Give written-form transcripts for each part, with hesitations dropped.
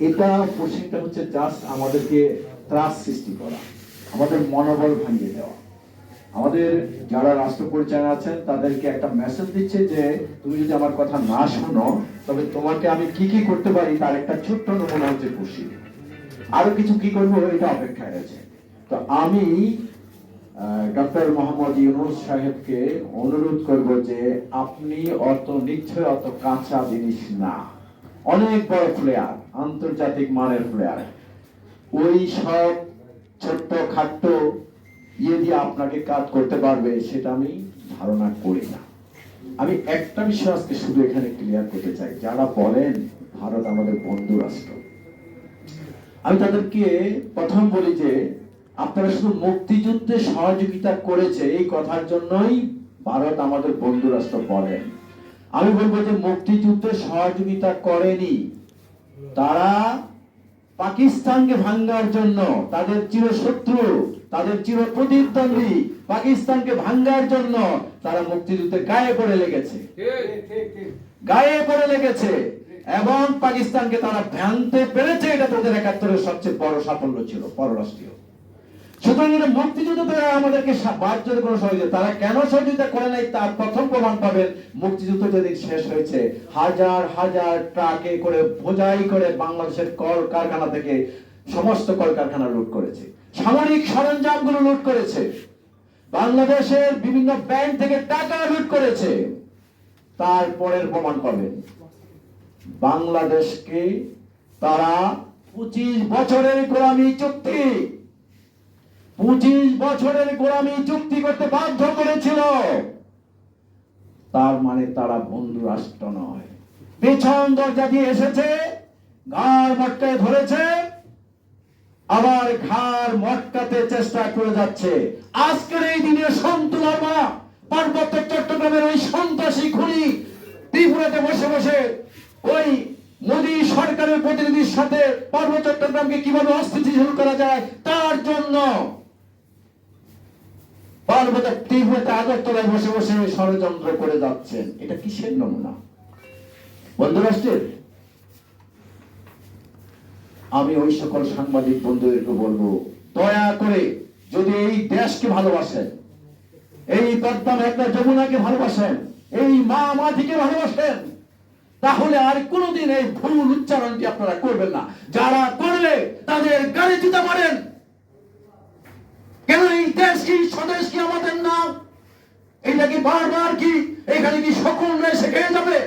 এটা কোশ্চেনটা হচ্ছে জাস্ট আমাদেরকে ত্রাস সৃষ্টি করা, আমাদের মনোবল ভাঙিয়ে দেওয়া। আমাদের যারা রাষ্ট্র পরিচালনা আছেন তাদেরকে একটা মেসেজ দিচ্ছে যে তুমি যদি আমার কথা না শোনো তবে তোমাকে আমি কি কি করতে পারি তার একটা ছোট্ট নমুনা হচ্ছে খুশি, আরো কিছু কি করবো এটা অপেক্ষায় আছে। তো আমি ডক্টর মোহাম্মদ ইউনূস সাহেবকে অনুরোধ করব যে আপনি অত নিশ্চয় অত কাঁচা জিনিস না, অনেক বড় প্লেয়ার, আন্তর্জাতিক মানের প্লেয়ার। ওই সব ছোট্ট খাট্ট ইয়ে দিয়ে আপনাকে কাজ করতে পারবে সেটা আমি ধারণা করি না। আমি একটা বিষয় আজকে শুধু এখানে ক্লিয়ার করতে চাই, যারা বলেন ভারত আমাদের বন্ধু রাষ্ট্র, আমি তাদেরকে প্রথম বলি যে আপনারা শুধু মুক্তিযুদ্ধে সহযোগিতা করেছে এই কথার জন্যই ভারত আমাদের বন্ধু রাষ্ট্র বলেন। আমি বলবো যে মুক্তিযুদ্ধে সহযোগিতা করেনি, তারা পাকিস্তানকে ভাঙ্গার জন্য, তাদের চিরশত্রু, তাদের চির প্রতিদ্বন্দ্বী পাকিস্তানকে ভাঙ্গার জন্য তারা মুক্তিযুদ্ধে গায়ে পড়ে লেগেছে, গায়ে পড়ে লেগেছে এবং পাকিস্তানকে তারা ভাঙতে পেরেছে। এটা তাদের ৭১-এর সবচেয়ে বড় সাফল্য ছিল পররাষ্ট্রীয়। সুতরাং এটা মুক্তিযুদ্ধ তারা আমাদেরকে বাহ্যের কোনো সহযোগিতা, তারা কেন সহযোগিতা করে নাই তার প্রথম প্রমাণ পাবেন মুক্তিযুদ্ধ যেদিন শেষ হয়েছে। হাজার হাজার ট্রাকে করে বোঝাই করে বাংলাদেশের কল কারখানা থেকে সমস্ত কলকারখানা লুট করেছে, সামরিক সরঞ্জামগুলো লুট করেছে, বাংলাদেশের বিভিন্ন ব্যাংক থেকে টাকা লুট করেছে। তারপরের প্রমাণ পাবেন বাংলাদেশকে তারা 25 বছরের গোলামি চুক্তি, 25 বছরের গোলামি চুক্তি করতে বাধ্য করেছিল। তার মানে তারা বন্ধু রাষ্ট্র নয়, পেছন দরজা দিয়ে এসেছে, ঘাড় মটকায় ধরেছে, আবার ঘাড় মটকাতে চেষ্টা করে যাচ্ছে। আজকের এই দিনে সন্তুলামা পার্বত্য চট্টগ্রামের ওই সন্ত্রাসী খুনি ত্রিপুরাতে বসে বসে ওই মোদী সরকারের প্রতিনিধির সাথে পার্বত্য চট্টগ্রামকে কিভাবে অস্থিতিশীল করা যায় তার জন্য পার্বত্য ত্রিপুরাতে আগরতলায় বসে বসে ষড়যন্ত্র করে যাচ্ছেন। এটা কিসের নমুনা বন্ধু রাষ্ট্রের? আমি ওই সকল সাংবাদিক বন্ধুদেরকে বলবো, দয়া করে যদি এই দেশকে ভালোবাসেন, এই পদ্মা মেঘনা যমুনাকে ভালোবাসেন, এই মা মাটিকে ভালোবাসেন, তাহলে আর কোনোদিন এই ভুল উচ্চারণটি আপনারা করবেন না। যারা করলে তাদের গাড়ি জুতা মারেন। কেন এই দেশ কি স্বদেশ কি আমাদের না? এটা কি বারবার কি এখানে কি সকল এসে খেয়ে যাবে?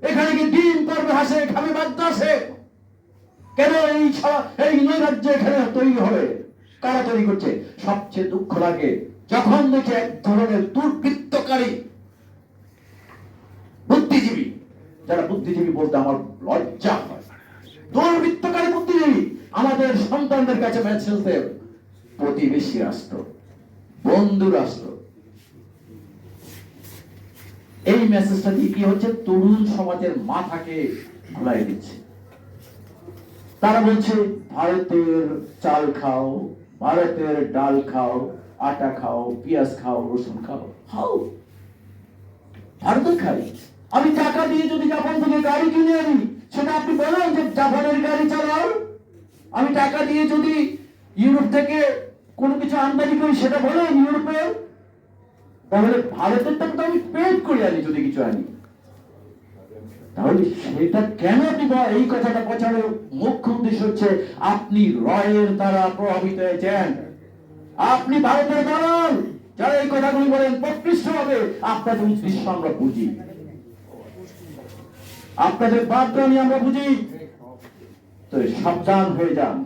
এখানে কি ডিম পর্বে হাসে খাবে বাদ্দাসে? কেন এই নৈরাজ্য এখানে তৈরি হবে? কারা তৈরি করছে? সবচেয়ে দুঃখ লাগে যখন দেখে এক ধরনের দুর্বৃত্তকারী বুদ্ধিজীবী, যারা বুদ্ধিজীবী বলতে আমার লজ্জা হয়, দুর্বৃত্তকারী বুদ্ধিজীবী আমাদের সন্তানদের কাছে মেসেজ দেয় প্রতিবেশী রাষ্ট্র, বন্ধু রাষ্ট্র। এই মেসেজটা দিয়ে কি হচ্ছে? তরুণ সমাজের মাথাকে ঘুলাই দিচ্ছে। তারা বলছে ভারতের চাল খাও, ভারতের ডাল খাও, আটা খাও, পেঁয়াজ খাও, রসুন খাও। খাও, ভারতের খাই। আমি টাকা দিয়ে যদি জাপান থেকে গাড়ি কিনে আনি, সেটা আপনি বলেন যে জাপানের গাড়ি চালাও। আমি টাকা দিয়ে যদি ইউরোপ থেকে কোনো কিছু আমদানি করি, সেটা বলেন ইউরোপের। তাহলে ভারতের টাকা তো আমি পেড করে আনি যদি কিছু আনি, তাহলে সেটা কেন আপনি এই কথাটা প্রচারের মুখ্য উদ্দেশ্য হচ্ছে আপনি রয়ের দ্বারা প্রভাবিত হয়েছেন, আপনি ভারতের দালাল। যারা এই কথাগুলি বলেন প্রকৃষ্ট হবে আপনাদের উদ্দেশ্য আমরা বুঝি, আপনাদের বাদরামি আমরা বুঝি। তো সাবধান হয়ে যান।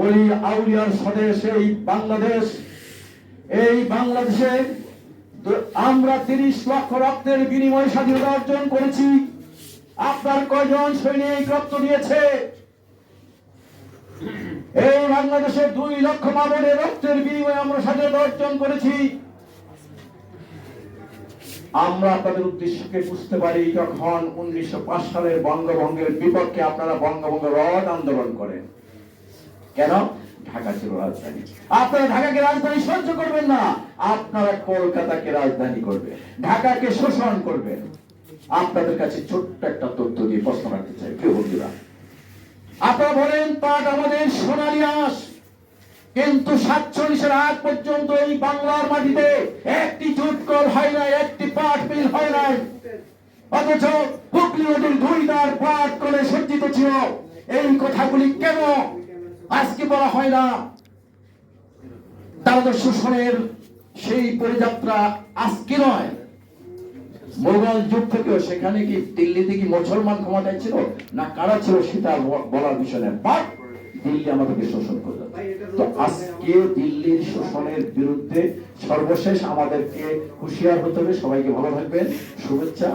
ওই আউলিয়ার স্বদেশ এই বাংলাদেশ, এই বাংলাদেশে আমরা 30 লক্ষ রক্তের বিনিময়ে স্বাধীনতা অর্জন করেছি। আপনার কয়জন সৈনিক রক্ত দিয়েছে? এই বাংলাদেশের 2 লক্ষ মা বোনের রক্তের বিনিময়ে আমরা স্বাধীনতা অর্জন করেছি। আমরা আপনাদের উদ্দেশ্যকে বুঝতে পারি যখন 1905 সালের বঙ্গভঙ্গের বিপক্ষে আপনারা বঙ্গভঙ্গ রদ আন্দোলন করেন। কেন? ঢাকা ছিল রাজধানী। আপনারা ঢাকাকে রাজধানী সহ্য করবেন না, আপনারা কলকাতাকে রাজধানী করবেন, ঢাকাকে শোষণ করবেন। আপনাদের কাছে ছোট্ট একটা তথ্য দিয়ে প্রশ্ন রাখতে চাই প্রিয় বন্ধুরা, আপনারা বলেন পাট আমাদের সোনালী আঁশ, কিন্তু 47-এর আগ পর্যন্ত এই বাংলার মাটিতে একটি জুট কল হয় নাই, একটি পাট মিল হয় নাই। অথচ হুগলি নদীর 2 ধার পাট কলে সজ্জিত ছিল। এই কথাগুলি কেন আজকে বলা হয় না? তারা তো শোষণের সেই পরিযাত্রা আজকে নয়, মোগল যুগ থেকেও। সেখানে কি দিল্লিতে কি মুসলমান ক্ষমতায় ছিল না কারা ছিল সেটা বলার বিষয় নয়, বাট দিল্লি আমাদেরকে শোষণ করে যাচ্ছে। তো আজকে দিল্লির শোষণের বিরুদ্ধে সর্বশেষ আমাদেরকে হুঁশিয়ার হতে হবে। সবাইকে ভালো থাকবেন, শুভেচ্ছা।